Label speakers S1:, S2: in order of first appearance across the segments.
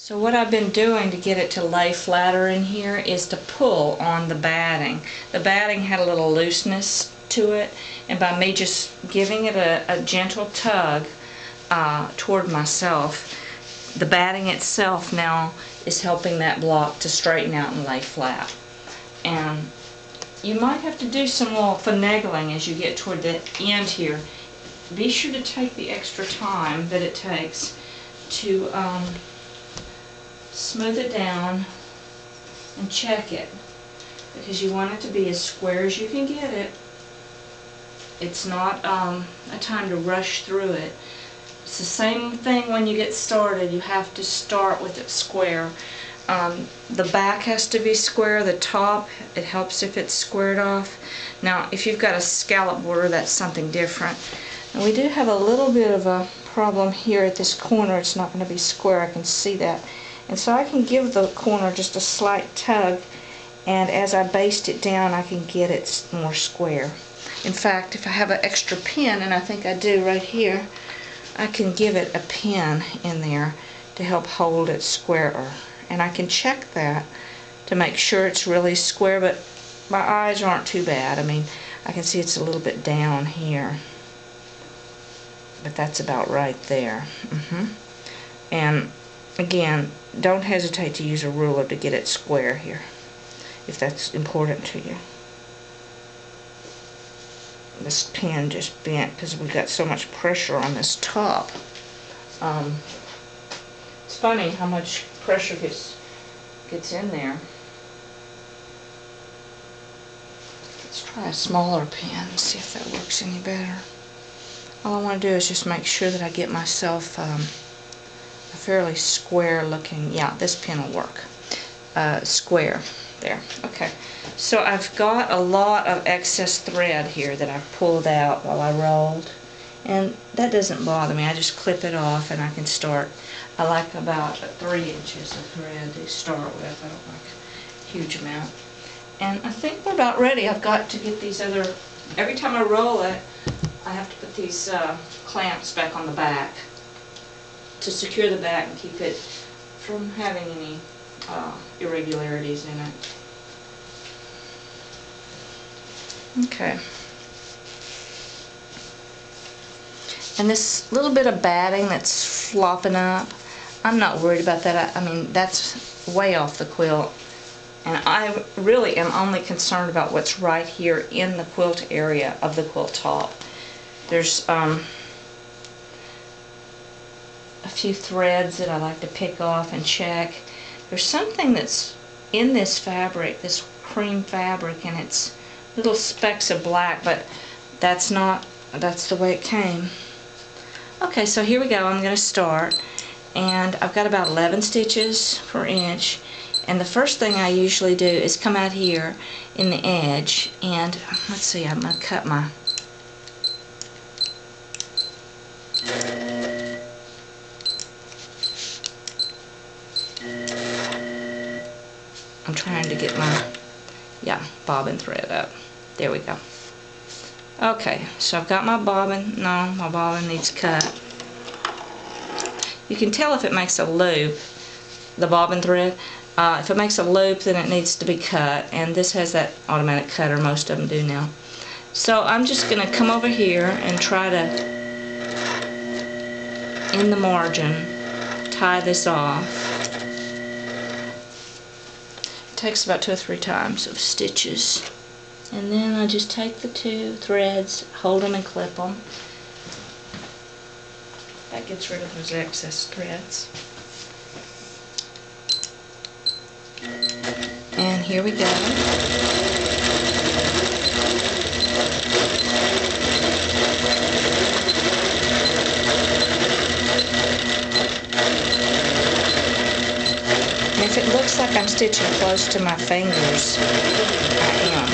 S1: So what I've been doing to get it to lay flatter in here is to pull on the batting. The batting had a little looseness to it, and by me just giving it a gentle tug toward myself, the batting itself now is helping that block to straighten out and lay flat. And you might have to do some little finagling as you get toward the end here. Be sure to take the extra time that it takes to smooth it down and check it, because you want it to be as square as you can get it. It's not a time to rush through it. It's the same thing when you get started. You have to start with it square. The back has to be square. The top, it helps if it's squared off. Now if you've got a scallop border, that's something different. And we do have a little bit of a problem here at this corner. It's not going to be square, I can see that. And so I can give the corner just a slight tug, and as I baste it down I can get it more square. In fact, if I have an extra pin, and I think I do right here, I can give it a pin in there to help hold it squarer. And I can check that to make sure it's really square, but my eyes aren't too bad. I mean, I can see it's a little bit down here, but that's about right there. And again, don't hesitate to use a ruler to get it square here, if that's important to you. This pin just bent because we got so much pressure on this top. It's funny how much pressure gets in there. Let's try a smaller pin, see if that works any better. All I want to do is just make sure that I get myself a fairly square looking, yeah, this pin will work. Square. There. Okay. So I've got a lot of excess thread here that I've pulled out while I rolled. And that doesn't bother me. I just clip it off and I can start. I like about 3 inches of thread to start with. I don't like a huge amount. And I think we're about ready. I've got to get these other, every time I roll it, I have to put these clamps back on the back to secure the back and keep it from having any irregularities in it. Okay. And this little bit of batting that's flopping up, I'm not worried about that. I mean, that's way off the quilt. And I really am only concerned about what's right here in the quilt area of the quilt top. There's a few threads that I like to pick off and check. There's something that's in this fabric, this cream fabric, and it's little specks of black, but that's the way it came. Okay, so here we go. I'm going to start, and I've got about 11 stitches per inch, and the first thing I usually do is come out here in the edge, and let's see, I'm going to cut my I'm trying to get my, bobbin thread up. There we go. Okay, so I've got my bobbin. No, my bobbin needs cut. You can tell if it makes a loop, the bobbin thread. If it makes a loop, then it needs to be cut, and this has that automatic cutter. Most of them do now. So I'm just going to come over here and try to, in the margin, tie this off. Takes about 2 or 3 times of stitches, and then I just take the 2 threads, hold them and clip them. That gets rid of those excess threads. And here we go. If it looks like I'm stitching close to my fingers, I am.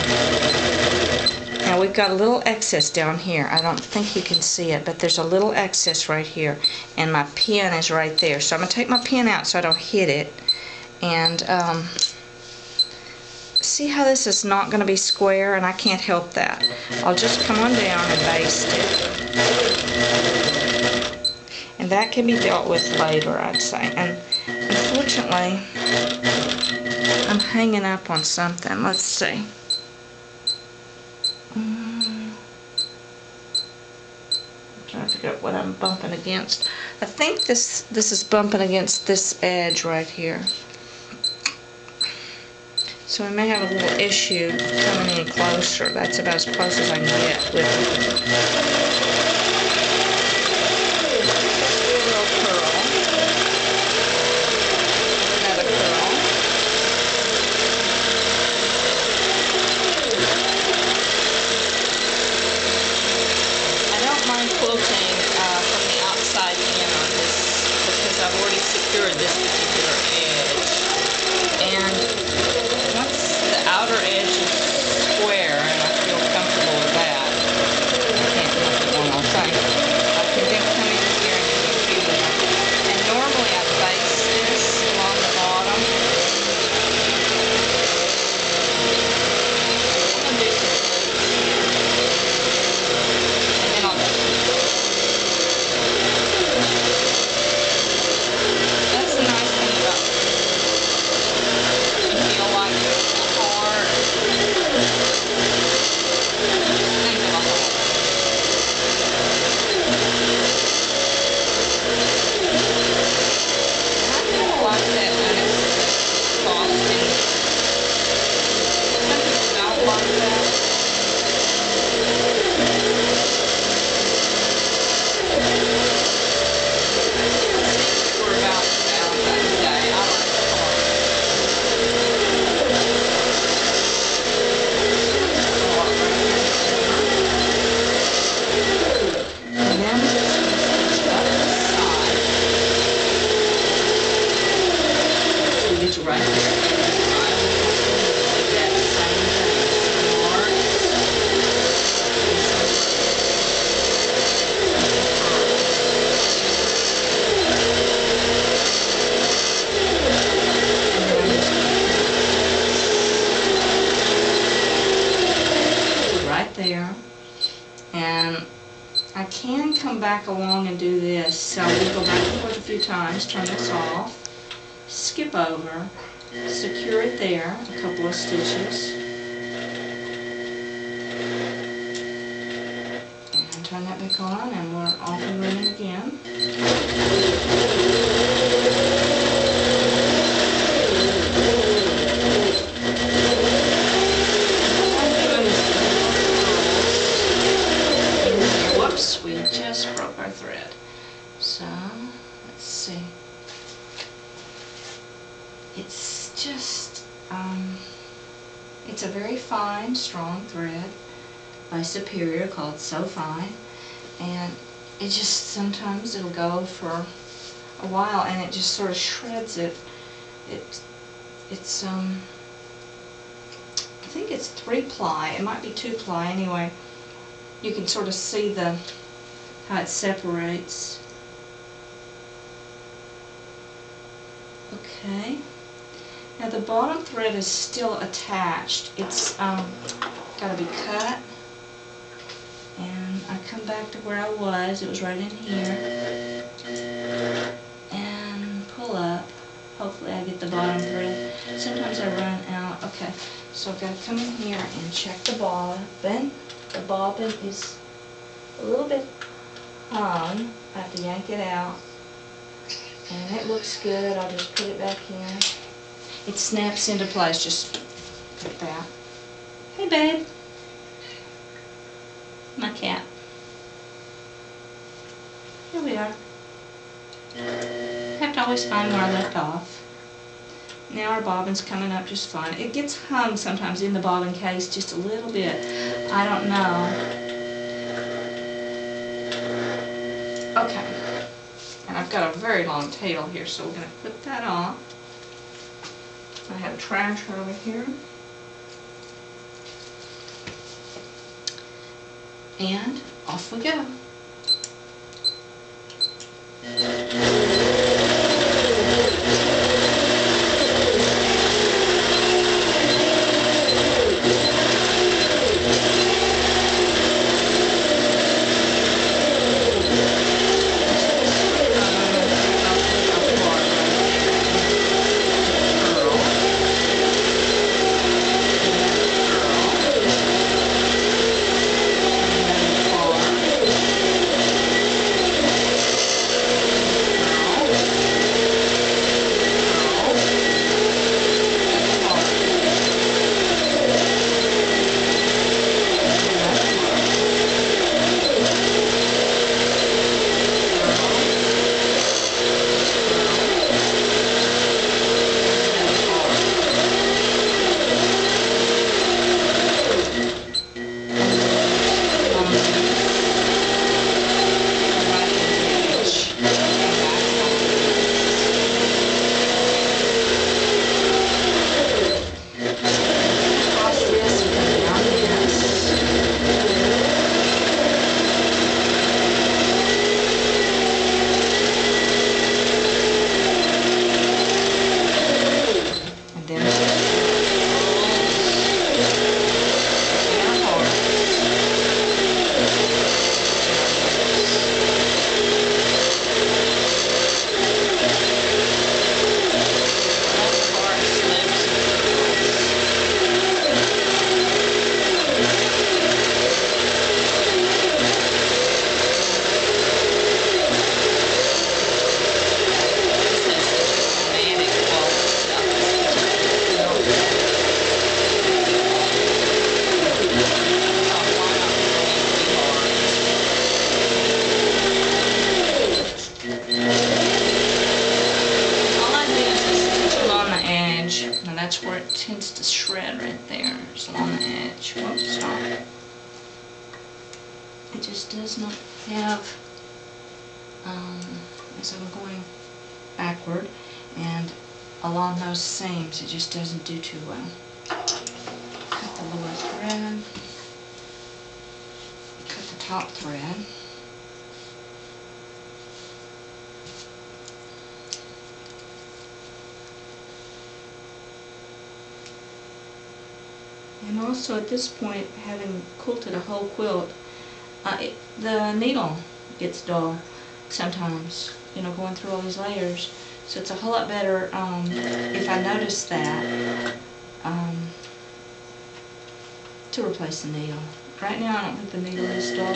S1: Now we've got a little excess down here. I don't think you can see it, but there's a little excess right here, and my pin is right there. So I'm going to take my pin out so I don't hit it, and see how this is not going to be square, and I can't help that. I'll just come on down and baste it. And that can be dealt with later, I'd say. And unfortunately, I'm hanging up on something. Let's see. I'm trying to figure out what I'm bumping against. I think this is bumping against this edge right here. So we may have a little issue coming any closer. That's about as close as I can get with it. Quilting from the outside in on this because I've already secured this particular edge, and once the outer edge is square and I feel comfortable with that, I can't look at one more thing, I can then come in here and do a few more. And normally I baste this along the bottom. I'm going to do some quilts here, and then I'll go. That's the nice thing about it. You feel like a heart. Think of a heart. I kind of like that when it's basting. Some people don't like that. We're about Valentine's Day. I like the heart. And then we're just going to finish up the side. So we get you right there. I will do that same thing. Some marks. Right there, and I can come back along and do this, so we go back and forth a few times, turn this off, skip over, secure it there, a couple of stitches, and turn that back on, and we're off and running again. Whoops, we just broke our thread. So, let's see. It's just, it's a very fine, strong thread by Superior called So Fine. And it just, sometimes it'll go for a while and it just sort of shreds it. It's I think it's 3-ply. It might be 2-ply anyway. You can sort of see how it separates. Okay. Now the bottom thread is still attached. It's got to be cut. And I come back to where I was. It was right in here. And pull up. Hopefully I get the bottom thread. Sometimes I run out. Okay. So I've got to come in here and check the bobbin. The bobbin is a little bit hung. I have to yank it out. And it looks good. I'll just put it back in. It snaps into place just like that. Hey, babe. My cat. Here we are. I have to always find where I left off. Now our bobbin's coming up just fine. It gets hung sometimes in the bobbin case just a little bit. I don't know. Okay. And I've got a very long tail here, so we're going to put that off. I have trash over here. And off we go. that's where it tends to shred right there. It's along the edge. Whoops, stop. It just does not have, as I'm going backward, and along those seams, it just doesn't do too well. Cut the lower thread, cut the top thread. And also at this point, having quilted a whole quilt, the needle gets dull sometimes, you know, going through all these layers. So it's a whole lot better if I notice that to replace the needle. Right now I don't think the needle is dull,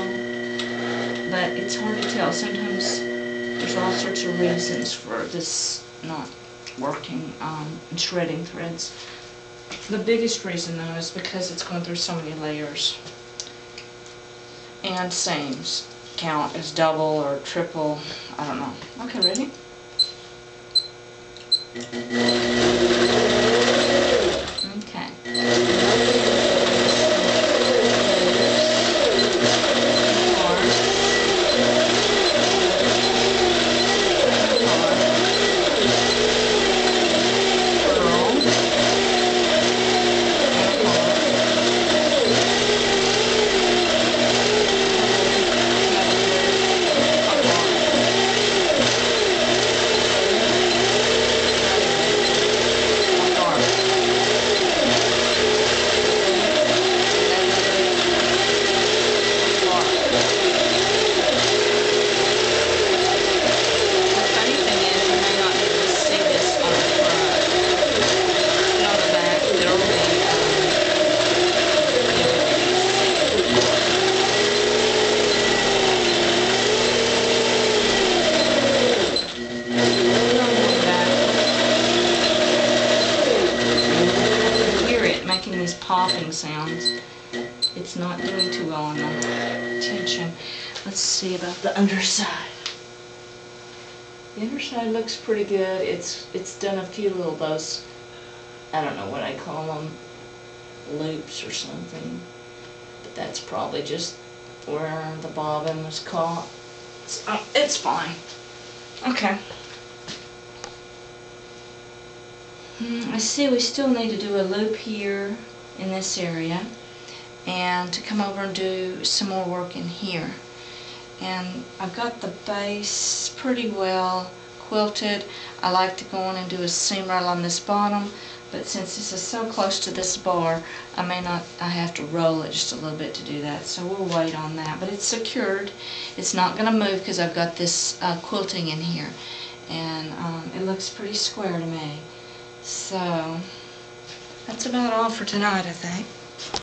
S1: but it's hard to tell. Sometimes there's all sorts of reasons for this not working and shredding threads. The biggest reason though is because it's going through so many layers. And seams count as double or triple, I don't know. Okay, ready? Okay. Popping sounds. It's not doing too well on the tension. Let's see about the underside. The underside looks pretty good. It's done a few little those, I don't know what I call them, loops or something, but that's probably just where the bobbin was caught. So, it's fine. Okay. I see we still need to do a loop here in this area, and to come over and do some more work in here. And I've got the base pretty well quilted. I like to go in and do a seam right on this bottom, but since this is so close to this bar, I have to roll it just a little bit to do that, so we'll wait on that. But it's secured. It's not going to move because I've got this quilting in here, and it looks pretty square to me. So that's about all for tonight, I think.